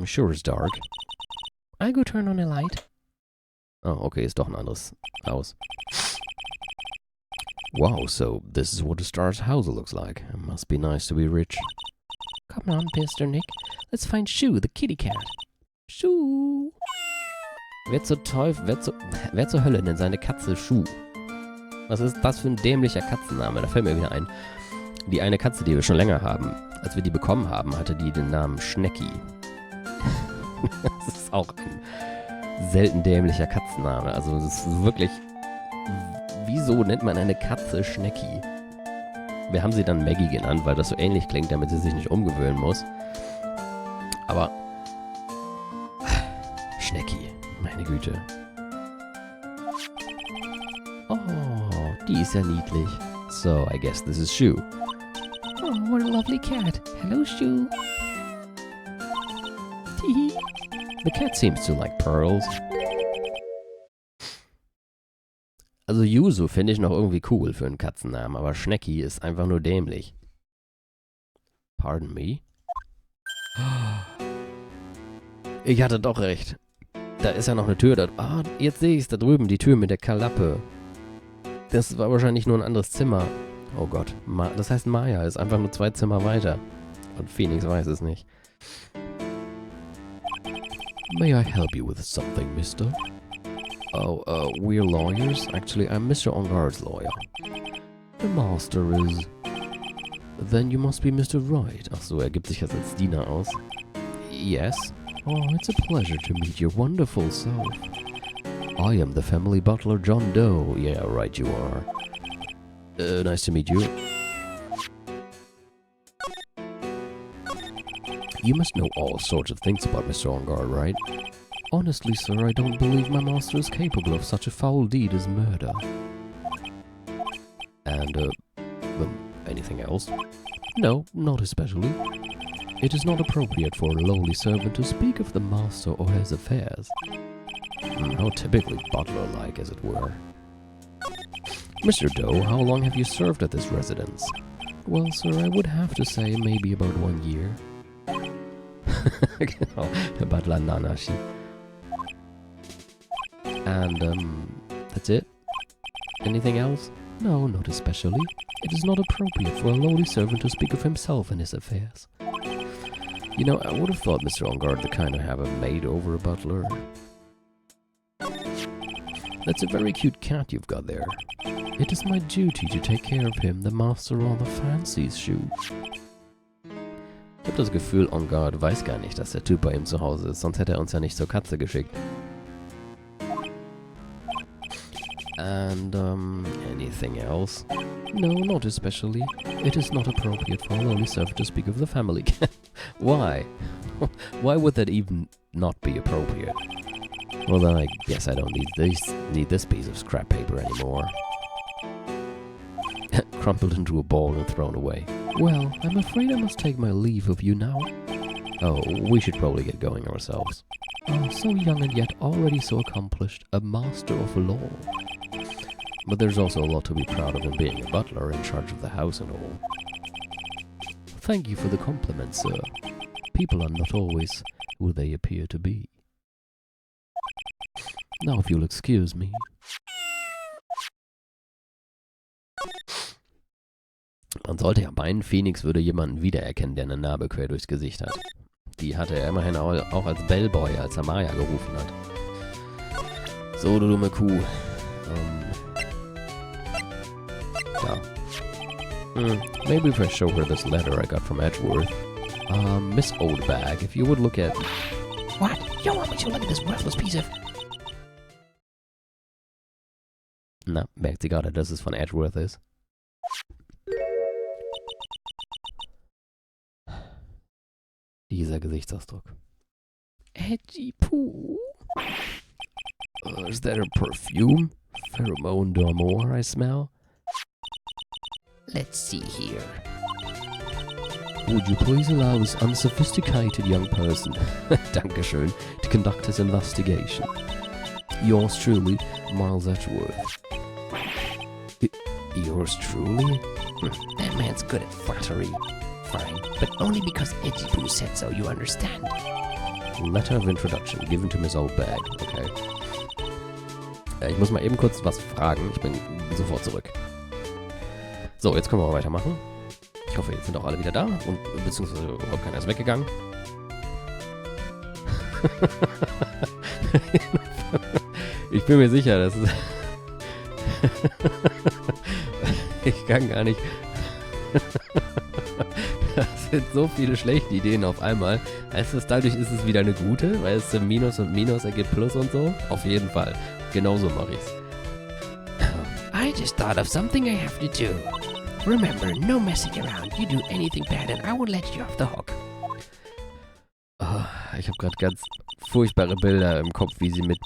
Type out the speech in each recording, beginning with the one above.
Sure is dark. I'll go turn on a light. Oh, okay, ist doch ein anderes Haus. Wow, so this is what a star's house looks like. It must be nice to be rich. Come on, Mr. Nick. Let's find Shoo, the kitty cat. Shoo. Wer zur Hölle nennt seine Katze Shoo? Was ist das für ein dämlicher Katzenname? Da fällt mir wieder ein. Die eine Katze, die wir schon länger haben, als wir die bekommen haben, hatte die den Namen Schnecki. Das ist auch ein selten dämlicher Katzenname. Also das ist wirklich... Wieso nennt man eine Katze Schnecki? Wir haben sie dann Maggie genannt, weil das so ähnlich klingt, damit sie sich nicht umgewöhnen muss. Aber... Schnecki, meine Güte. Oh, die ist ja niedlich. So, I guess this is Shoo. Oh, what a lovely cat. Hello, Shoo. Teehee. The cat seems to like pearls. Also Yuzu finde ich noch irgendwie cool für einen Katzennamen, aber Schnecki ist einfach nur dämlich. Pardon me? Ich hatte doch recht. Da ist ja noch eine Tür da. Ah, jetzt sehe ich es da drüben, die Tür mit der Klappe. Das war wahrscheinlich nur ein anderes Zimmer. Oh Gott, das heißt Maya ist einfach nur 2 Zimmer weiter. Und Phoenix weiß es nicht. May I help you with something, mister? Oh, we're lawyers. Actually, I'm Mr. aRdW's lawyer. The master is... Then you must be Mr. Wright. Ach so, er gibt sich jetzt als Diener aus. Yes. Oh, it's a pleasure to meet your wonderful self. I am the family butler John Doe. Yeah, right you are. Nice to meet you. You must know all sorts of things about Mr. aRdW, right? Honestly, sir, I don't believe my master is capable of such a foul deed as murder. And, anything else? No, not especially. It is not appropriate for a lowly servant to speak of the master or his affairs. How typically butler-like, as it were. Mr. Doe, how long have you served at this residence? Well, sir, I would have to say maybe about 1 year. Genau, der Butler Nanashi. And, that's it? Anything else? No, not especially. It is not appropriate for a lowly servant to speak of himself and his affairs. You know, I would have thought Mr. aRdW to kind of have a maid over a butler. That's a very cute cat you've got there. It is my duty to take care of him. The master rather fancies Shoo. Ich habe das Gefühl, aRdW weiß gar nicht, dass der Typ bei ihm zu Hause ist, sonst hätte er uns ja nicht zur Katze geschickt. And, anything else? No, not especially. It is not appropriate for a lowly servant to speak of the family cat. Why? Why would that even not be appropriate? Well, then I guess I don't need this piece of scrap paper anymore. Crumpled into a ball and thrown away. Well, I'm afraid I must take my leave of you now. Oh, we should probably get going ourselves. Oh, so young and yet already so accomplished, a master of law. But there's also a lot to be proud of in being a butler in charge of the house and all. Thank you for the compliment, sir. People are not always who they appear to be. Now if you'll excuse me. Man sollte ja meinen, Phoenix würde jemanden wiedererkennen, der eine Narbe quer durchs Gesicht hat. Die hatte er immerhin auch als Bellboy, als er Maya gerufen hat. So, du dumme Kuh. Ja. Maybe if I show her this letter I got from Edgeworth. Miss Oldbag, if you would look at... What? You don't want me to look at this worthless piece of... Na, merkt sie gerade, dass es von Edgeworth ist. Dieser Gesichtsausdruck. Edgy Poo. Is that a perfume? Pheromone d'amour I smell? Let's see here. Would you please allow this unsophisticated young person, Dankeschön, to conduct his investigation? Yours truly, Miles Edgeworth. Yours truly? That man's good at flattery. Fine, but only because Edgy Poo said so, you understand? Letter of Introduction given to Miss Old Bag. Okay. Ich muss mal eben kurz was fragen. Ich bin sofort zurück. So, jetzt können wir mal weitermachen. Ich hoffe, jetzt sind auch alle wieder da und beziehungsweise überhaupt keiner ist weggegangen. Ich bin mir sicher, das ist... Ich kann gar nicht... Das sind so viele schlechte Ideen auf einmal. Dadurch ist es wieder eine gute, weil es Minus und Minus ergibt Plus und so. Auf jeden Fall. Genauso mache ich's. I just thought of something I have to do. Remember, no messing around. You do anything bad and I will let you off the hook. Oh, ich habe gerade ganz furchtbare Bilder im Kopf, wie sie mit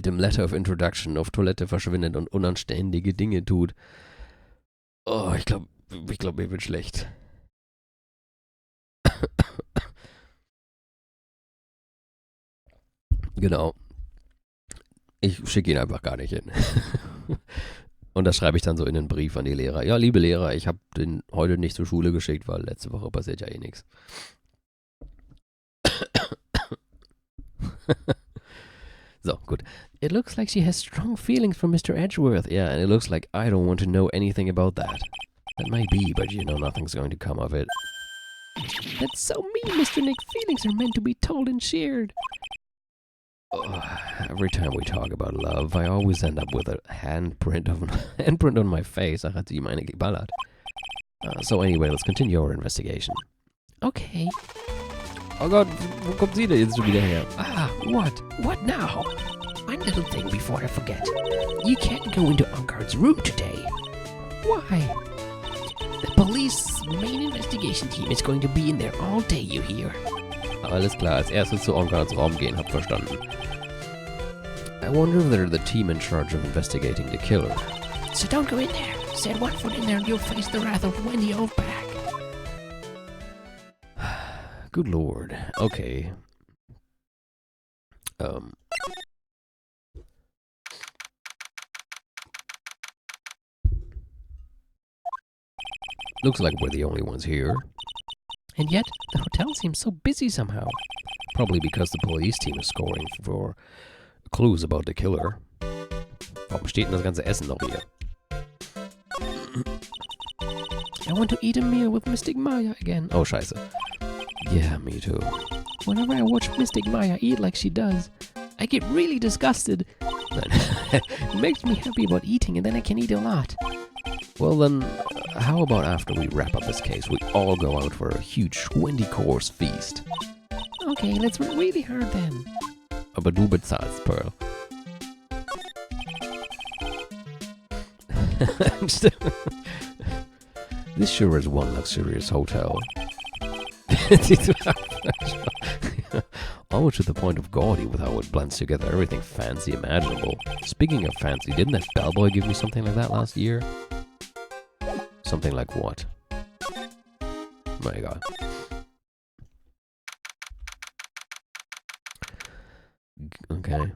dem Letter of Introduction auf Toilette verschwindet und unanständige Dinge tut. Oh, ich glaube, mir wird schlecht. Genau. Ich schicke ihn einfach gar nicht hin. Und das schreibe ich dann so in einen Brief an die Lehrer. Ja, liebe Lehrer, ich habe den heute nicht zur Schule geschickt, weil letzte Woche passiert ja eh nichts. So, gut. It looks like she has strong feelings for Mr. Edgeworth. Yeah, and it looks like I don't want to know anything about that. That may be, but you know nothing's going to come of it. That's so mean, Mr. Nick. Feelings are meant to be told and shared. Oh, every time we talk about love, I always end up with a handprint on my face. Ach, hat sie meine geballert. So anyway, let's continue our investigation. Okay. Oh Gott, wo kommt sie denn jetzt schon wieder her? What? What now? One little thing before I forget. You can't go into Engarde's room today. Why? The police's main investigation team is going to be in there all day, you hear? Alles klar, als erstes zu Engarde's Raum gehen, hab verstanden. I wonder if they're the team in charge of investigating the killer. So don't go in there. Set one foot in there and you'll face the wrath of Wendy Oldbag. Good lord. Okay. Looks like we're the only ones here. And yet, the hotel seems so busy somehow. Probably because the police team is scoring for clues about the killer. Warum steht denn das ganze Essen noch hier? I want to eat a meal with Mystic Maya again. Oh, scheiße. Yeah, me too. Whenever I watch Mystic Maya eat like she does, I get really disgusted. It makes me happy about eating and then I can eat a lot. Well then, how about after we wrap up this case, we all go out for a huge 20-course feast? Okay, let's work really hard then. Aber du bezahlst, Pearl. This sure is one luxurious hotel. Almost to the point of gaudy with how it blends together everything fancy imaginable. Speaking of fancy, didn't that bellboy give me something like that last year? Something like what? My god. Okay.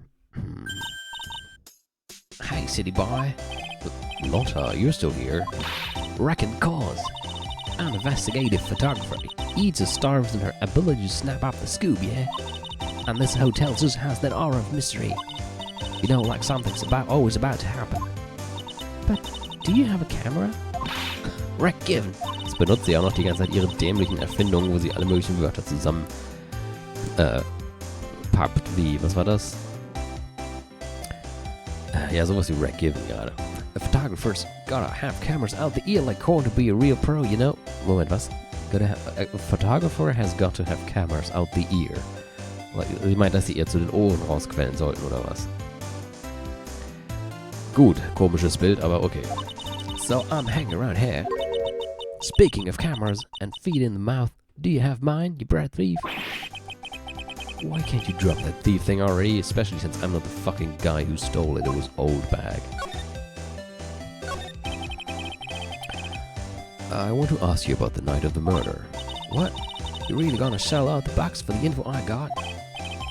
Hey, city boy. Lotta, you're still here. Reckon cause. An investigative photographer. Eats or starves in her ability to snap up the scoop, yeah? And this hotel just has that aura of mystery. You know, like something's always about to happen. But do you have a camera? Wreck given. Jetzt benutzt sie auch noch die ganze Zeit ihre dämlichen Erfindungen, wo sie alle möglichen Wörter zusammen pappt, wie, was war das? Ja, sowas wie Wreck given gerade. A photographer's gotta have cameras out the ear like corn to be a real pro, you know? Moment, was? A photographer has got to have cameras out the ear. Ich meine, dass sie ihr zu den Ohren rausquellen sollten, oder was? Gut, komisches Bild, aber okay. So I'm hanging around here. Speaking of cameras and feet in the mouth, do you have mine, you brat thief? Why can't you drop that thief thing already? Especially since I'm not the fucking guy who stole it. It was old bag. I want to ask you about the night of the murder. What? You really gonna sell out the box for the info I got?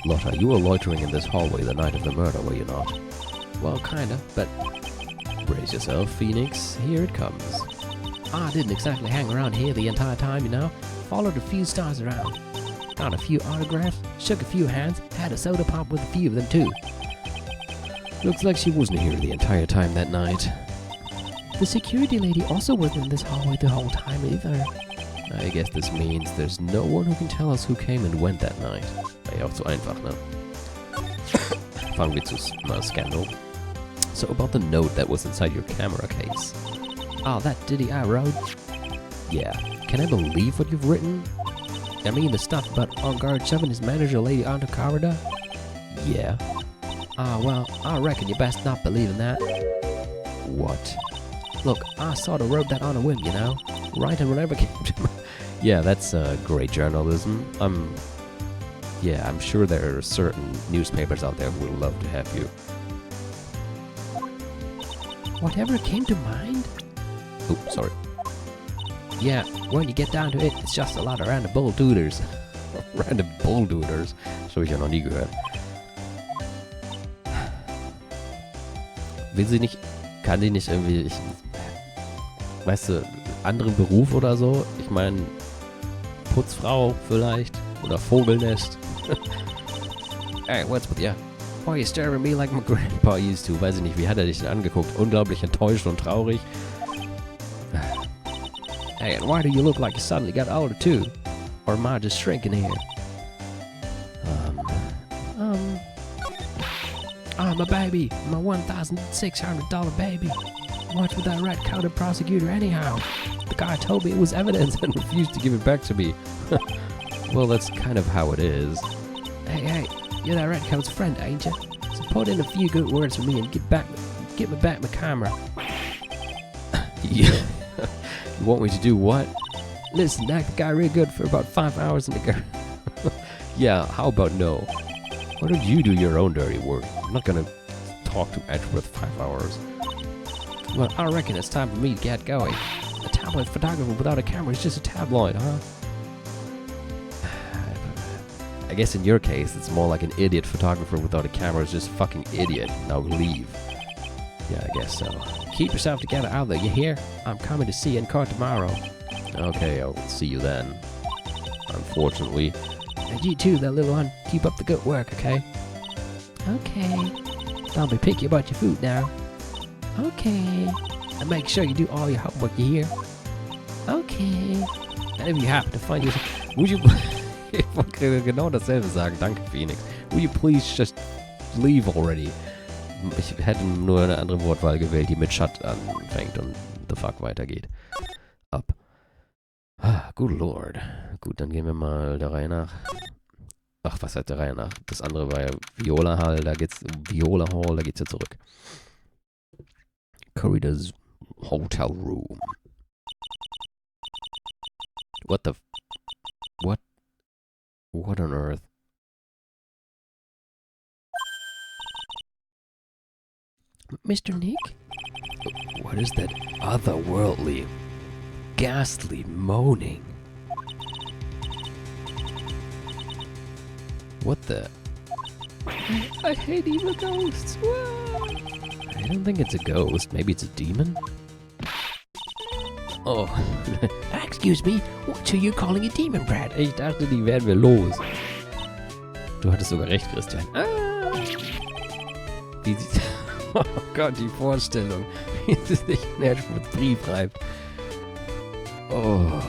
Lotta, you were loitering in this hallway the night of the murder, were you not? Well, kinda, but... Brace yourself, Phoenix. Here it comes. I didn't exactly hang around here the entire time, you know. Followed a few stars around. got a few autographs, shook a few hands, had a soda pop with a few of them too. Looks like she wasn't here the entire time that night. The security lady also wasn't in this hallway the whole time either. I guess this means there's no one who can tell us who came and went that night. War ja auch zu einfach, ne? Fangen wir mal scannen. So about the note that was inside your camera case. Oh, that ditty I wrote? Yeah. Can I believe what you've written? I mean the stuff about on guard shoving his manager lady onto corridor? Yeah. Ah, well, I reckon you best not believe in that. What? Look, I sort of wrote that on a whim, you know? Writing whatever came to my... Yeah, that's great journalism. Yeah, I'm sure there are certain newspapers out there who would love to have you. Whatever came to mind? Oh, sorry. Yeah, when you get down to it, it's just a lot of random bull-dooders. Random bull-dooders? Das habe ich ja noch nie gehört. Will sie nicht... Kann die nicht irgendwie... weißt du, anderen Beruf oder so? Ich meine, Putzfrau vielleicht? Oder Vogelnest? Hey, what's with you? Why are you staring at me like my grandpa used to? Weiß ich nicht, wie hat er dich denn angeguckt? Unglaublich enttäuscht und traurig. Hey, and why do you look like you suddenly got older too? Or am I just shrinking here? I'm a baby. I'm a $1,600 baby. What's with that red-coated prosecutor anyhow? The guy told me it was evidence and refused to give it back to me. Well, that's kind of how it is. Hey, you're that redcoat's friend, ain't you? So put in a few good words for me and get me back my camera. Yeah. You want me to do what? Listen, act the guy real good for about 5 hours in the garden. Yeah, how about no? Why don't you do your own dirty work? I'm not gonna talk to Edgeworth 5 hours. Well, I reckon it's time for me to get going. A tabloid photographer without a camera is just a tabloid, huh? I guess in your case, it's more like an idiot photographer without a camera is just fucking idiot. Now leave. Yeah, I guess so. Keep yourself together out there, you hear? I'm coming to see you in court tomorrow. Okay, I'll see you then. Unfortunately. And you too, that little one. Keep up the good work, okay? Okay. Don't be picky about your food now. Okay. And make sure you do all your homework, you hear? Okay. And if you happen to find yourself... Would you... Ich wollte genau dasselbe sagen. Danke, Phoenix. Will you please just leave already? Ich hätte nur eine andere Wortwahl gewählt, die mit Shut anfängt und the fuck weitergeht. Ab. Ah, good lord. Gut, dann gehen wir mal der Reihe nach. Ach, was heißt der Reihe nach? Das andere war ja Viola Hall, da geht's ja zurück. Corridor's Hotel Room. What on earth? Mr. Nick? What is that otherworldly, ghastly moaning? What the? I hate evil ghosts. Whoa. I don't think it's a ghost. Maybe it's a demon? Oh. Excuse me, what are you calling a demon, Brad? Ich dachte, die werden wir los. Du hattest sogar recht, Christian. Wie sieht... Oh Gott, die Vorstellung, wie sie sich in Edgeworths Brief reibt. Oh.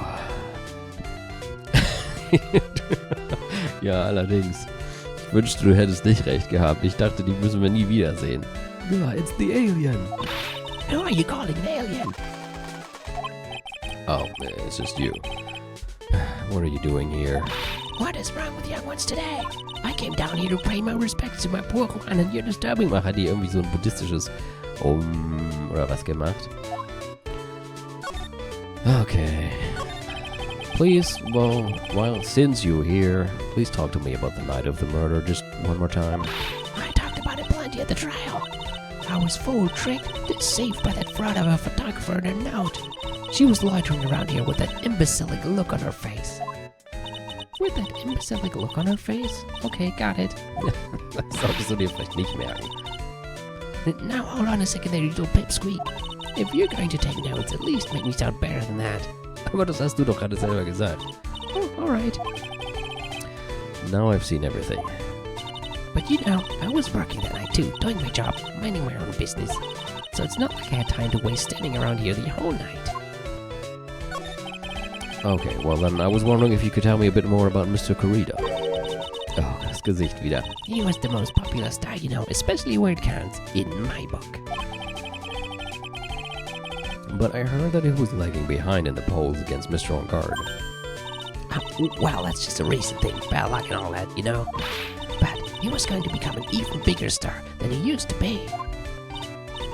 Ja, allerdings. Ich wünschte, du hättest nicht recht gehabt. Ich dachte, die müssen wir nie wiedersehen. Yeah, it's the alien. Who are you calling an alien? Oh, it's just you. What are you doing here? What is wrong with young ones today? I came down here to pay my respects to my poor one and you're disturbing me. Hat die irgendwie so ein buddhistisches oder was gemacht? Okay. Please, well, since you're here, please talk to me about the night of the murder just one more time. I talked about it plenty at the trial. I was fooled, tricked, deceived by that fraud of a photographer and a note. She was loitering around here with that imbecilic look on her face. With that imbecilic look on her face? Okay, got it. Das solltest du dir vielleicht nicht merken. Now hold on a second there, you little pipsqueak. If you're going to take notes, at least make me sound better than that. Aber das hast du doch gerade selber gesagt. Oh, alright. Now I've seen everything. But you know, I was working that night too, doing my job, minding my own business. So it's not like I had time to waste standing around here the whole night. Okay, well then, I was wondering if you could tell me a bit more about Mr. Corrida. Oh, das Gesicht wieder. He was the most popular star, you know, especially where it counts, in my book. But I heard that he was lagging behind in the polls against Mr. On Guard. Well, that's just a recent thing, bad luck and all that, you know. But he was going to become an even bigger star than he used to be.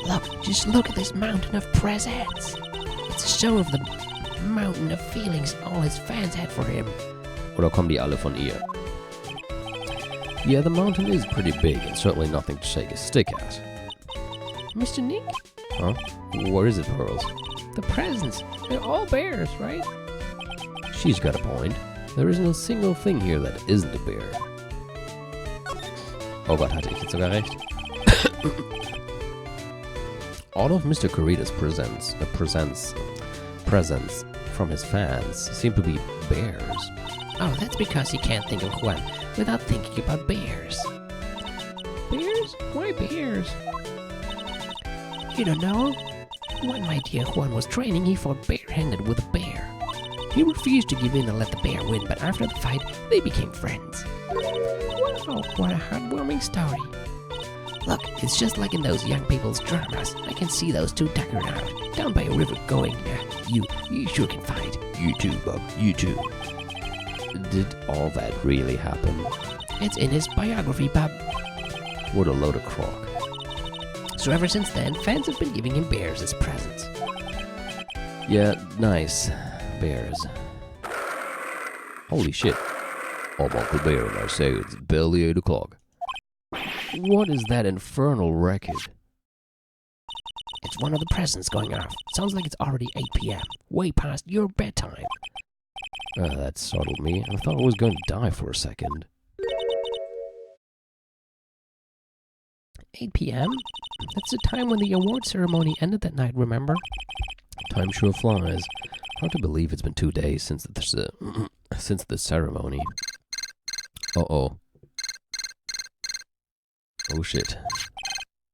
Look, just look at this mountain of presents. It's a show of the mountain of feelings all his fans had for him. Oder kommen die alle von ihr? Yeah, the mountain is pretty big and certainly nothing to shake a stick at. Mr. Nick? Huh? Where is it, Pearls? The presents. They're all bears, right? She's got a point. There isn't a single thing here that isn't a bear. Oh Gott, hatte ich jetzt sogar recht? All of Mr. Corida's presents from his fans seem to be bears. Oh, that's because he can't think of one without thinking about bears. Bears? Why bears? You don't know? When my dear Juan was training, he fought barehanded with a bear. He refused to give in and let the bear win, but after the fight, they became friends. Wow, what a heartwarming story. Look, it's just like in those young people's dramas. I can see those two duckering out, down by a river going, you sure can fight. You too, Bob, you too. Did all that really happen? It's in his biography, Bob. What a load of crock. So ever since then, fans have been giving him bears as presents. Yeah, nice. Bears. Holy shit. I'm Uncle Bear and I say it's barely 8 o'clock. What is that infernal record? It's one of the presents going off. Sounds like it's already 8 p.m. Way past your bedtime. That startled me. I thought I was going to die for a second. 8 p.m.? That's the time when the award ceremony ended that night, remember? Time sure flies. Hard to believe it's been 2 days since the ceremony. Uh-oh. Oh shit.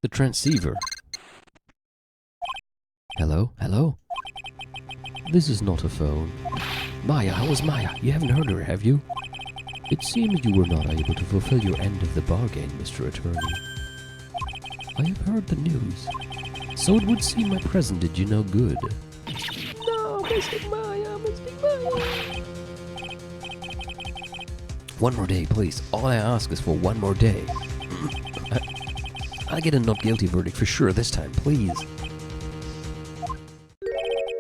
The transceiver. Hello? Hello? This is not a phone. Maya, how is Maya? You haven't heard her, have you? It seems you were not able to fulfill your end of the bargain, Mr. Attorney. I have heard the news. So it would seem my present did you no good. No, Mystic Maya, Mystic Maya. One more day, please. All I ask is for one more day. I'll get a not guilty verdict for sure this time, please.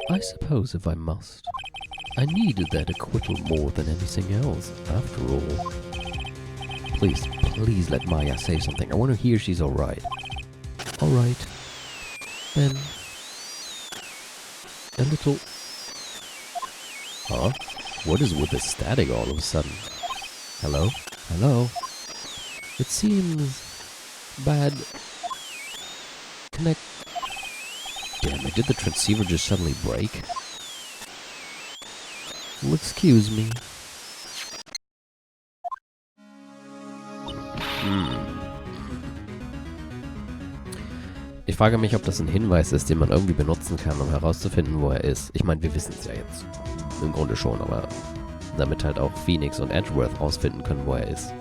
I suppose if I must. I needed that acquittal more than anything else, after all. Please, please let Maya say something. I want to hear she's alright. Alright. Then... a little... Huh? What is with the static all of a sudden? Hello? Hello? It seems... bad... connect... Damn it, did the transceiver just suddenly break? Well, excuse me. Ich frage mich, ob das ein Hinweis ist, den man irgendwie benutzen kann, um herauszufinden, wo er ist. Ich meine, wir wissen es ja jetzt. Im Grunde schon, aber damit halt auch Phoenix und Edgeworth rausfinden können, wo er ist.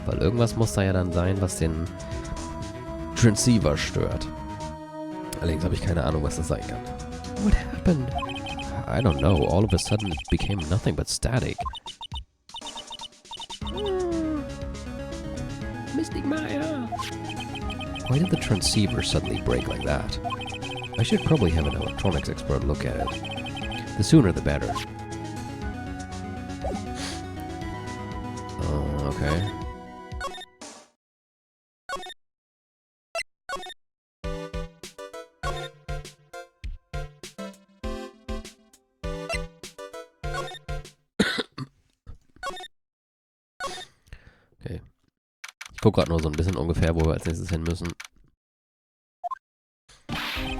Weil irgendwas muss da ja dann sein, was den Transceiver stört. Allerdings habe ich keine Ahnung, was das sein kann. What happened? I don't know. All of a sudden it became nothing but static. Mystic Maya. Why did the transceiver suddenly break like that? I should probably have an electronics expert look at it. The sooner the better. Okay. Okay. Ich gucke gerade nur so ein bisschen ungefähr, wo wir als nächstes hin müssen.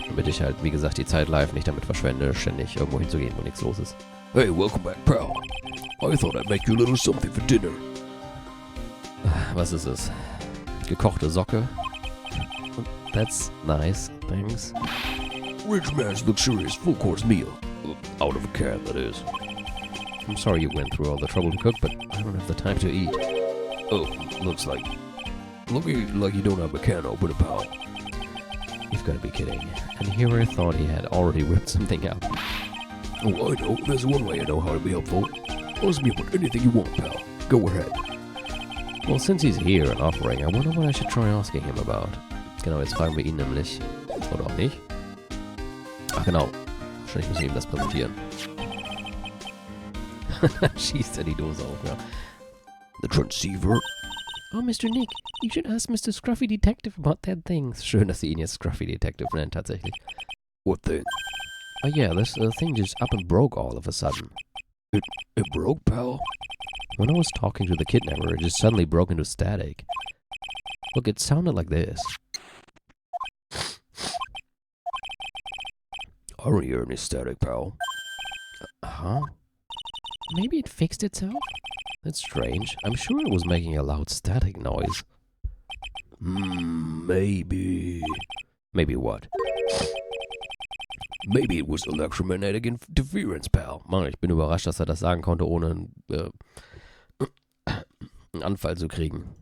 Damit ich halt, wie gesagt, die Zeit live nicht damit verschwende, ständig irgendwo hinzugehen, wo nichts los ist. Hey, welcome back, pal. I thought I'd make you a little something for dinner. was ist es? Gekochte Socke. That's nice, thanks. Rich man's luxurious full-course meal. Out of a can, that is. I'm sorry you went through all the trouble to cook, but I don't have the time to eat. Oh, looks like you don't have a can opener, pal. You've got to be kidding. And here I thought he had already ripped something out. Oh, I know. There's one way I know how to be helpful. Ask me about anything you want, pal. Go ahead. Well, since he's here and offering, I wonder what I should try asking him about. Genau, jetzt fragen wir ihn nämlich. Oder auch nicht. Ach genau. Wahrscheinlich müssen wir ihm das präsentieren. Schießt er die Dose auf, ja. The transceiver? Oh, Mr. Nick, you should ask Mr. Scruffy Detective about that thing. Schön, dass sie ihn jetzt Scruffy Detective nennt, tatsächlich. What thing? Oh yeah, this thing just up and broke all of a sudden. It broke, pal? When I was talking to the kidnapper, it just suddenly broke into static. Look, it sounded like this. I don't hear any static, pal. Huh? Maybe it fixed itself? That's strange. I'm sure it was making a loud static noise. Maybe. Maybe what? Maybe it was electromagnetic interference, pal. Mann, ich bin überrascht, dass er das sagen konnte, ohne einen Anfall zu kriegen.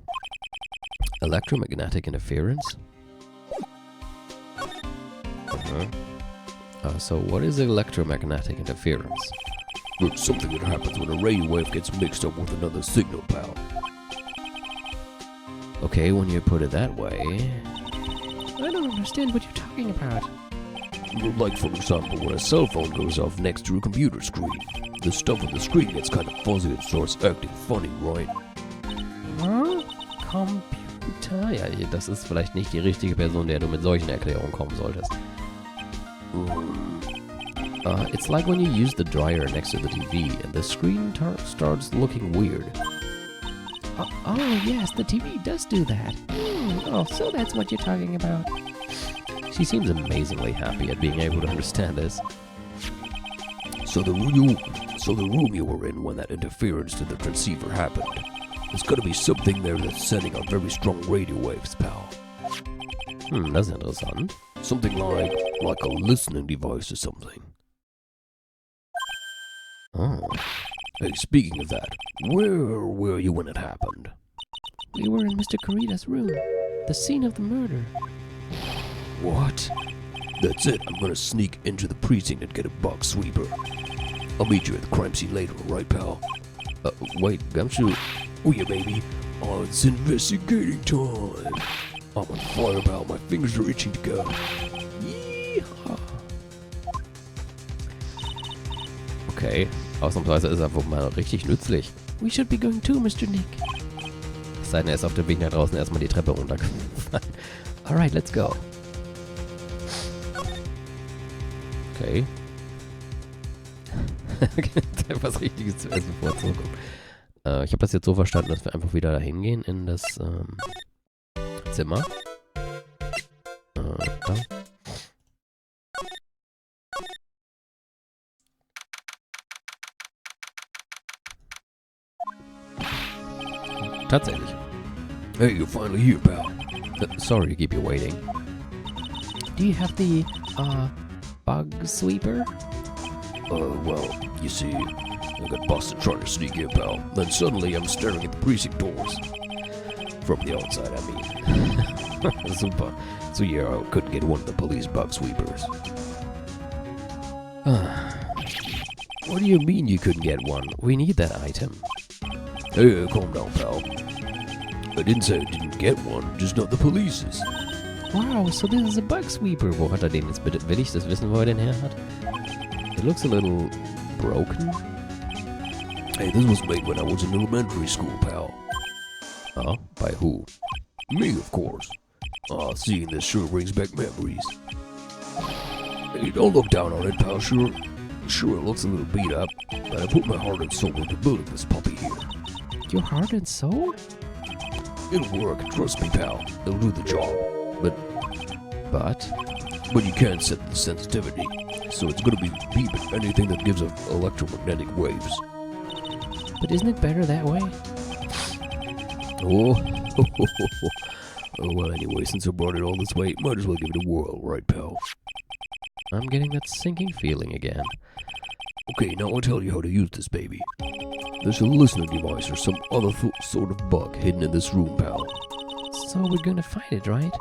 Electromagnetic interference? So what is electromagnetic interference? It's something that happens when a radio wave gets mixed up with another signal, pal. Okay, when you put it that way... I don't understand what you're talking about. Like, for example, when a cell phone goes off next to a computer screen. The stuff on the screen gets kind of fuzzy and starts acting funny, right? Huh? Computer? Ja, das ist vielleicht nicht die richtige Person, der du mit solchen Erklärungen kommen solltest. It's like when you use the dryer next to the TV and the screen starts looking weird. Oh, yes, the TV does do that. Oh, so that's what you're talking about. She seems amazingly happy at being able to understand this. So the room you were in when that interference to the transceiver happened. There's gotta be something there that's sending out very strong radio waves, pal. Das ist interessant. Something like a listening device or something. Oh. Hey, speaking of that, where were you when it happened? We were in Mr. Corrida's room, the scene of the murder. What? That's it. I'm gonna sneak into the precinct and get a box sweeper. I'll meet you at the crime scene later, alright, pal? Wait, Gumshoe. Oh yeah, baby. Oh, it's investigating time. I'm on fire, pal. My fingers are itching to go. Yeehaw. Okay, ausnahmsweise ist er wohl mal richtig nützlich. We should be going too, Mr. Nick. Es sei denn, er ist auf dem Weg nach draußen erstmal die Treppe runtergefallen. Alright, let's go. Okay. Was Richtiges zu essen vor zurückkommen. Ich habe das jetzt so verstanden, dass wir einfach wieder dahin gehen in das Zimmer. Da. Tatsächlich. Hey, you're finally here, pal. Sorry to keep you waiting. Do you have the, bug sweeper? Well, you see, I got busted trying to sneak in, pal. Then suddenly I'm staring at the precinct doors. From the outside, I mean. Super. So yeah, I couldn't get one of the police bug sweepers. What do you mean you couldn't get one? We need that item. Hey, calm down, pal. I didn't say I didn't get one, just not the police's. Wow, so this is a bug sweeper. Wo hat er den jetzt bitte? Will ich das wissen, wo er den her hat? It looks a little broken. Hey, this was made when I was in elementary school, pal. Oh, by who? Me, of course. Seeing this sure brings back memories. Hey, don't look down on it, pal. Sure, it looks a little beat up, but I put my heart and soul into building this puppy here. Your heart and soul? It'll work, trust me, pal. It'll do the job. But you can't set the sensitivity, so it's gonna be beeping anything that gives off electromagnetic waves. But isn't it better that way? Oh, Oh, well, anyway, since I brought it all this way, might as well give it a whirl, right, pal? I'm getting that sinking feeling again. Okay, now I'll tell you how to use this baby. There's a listener device or some other sort of bug hidden in this room, pal. So we're gonna find it, right?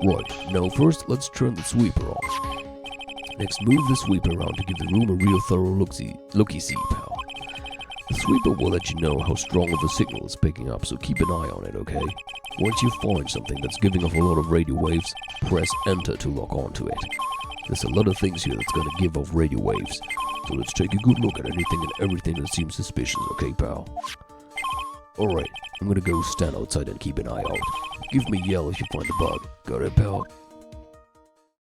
Right, now first, let's turn the sweeper on. Next, move the sweeper around to give the room a real thorough looky-see, pal. The sweeper will let you know how strong of a signal it's picking up, so keep an eye on it, okay? Once you find something that's giving off a lot of radio waves, press enter to lock onto it. There's a lot of things here that's gonna give off radio waves, so let's take a good look at anything and everything that seems suspicious, okay, pal? Alright, I'm gonna go stand outside and keep an eye out. Give me a yell if you find the bug. Got it, pal?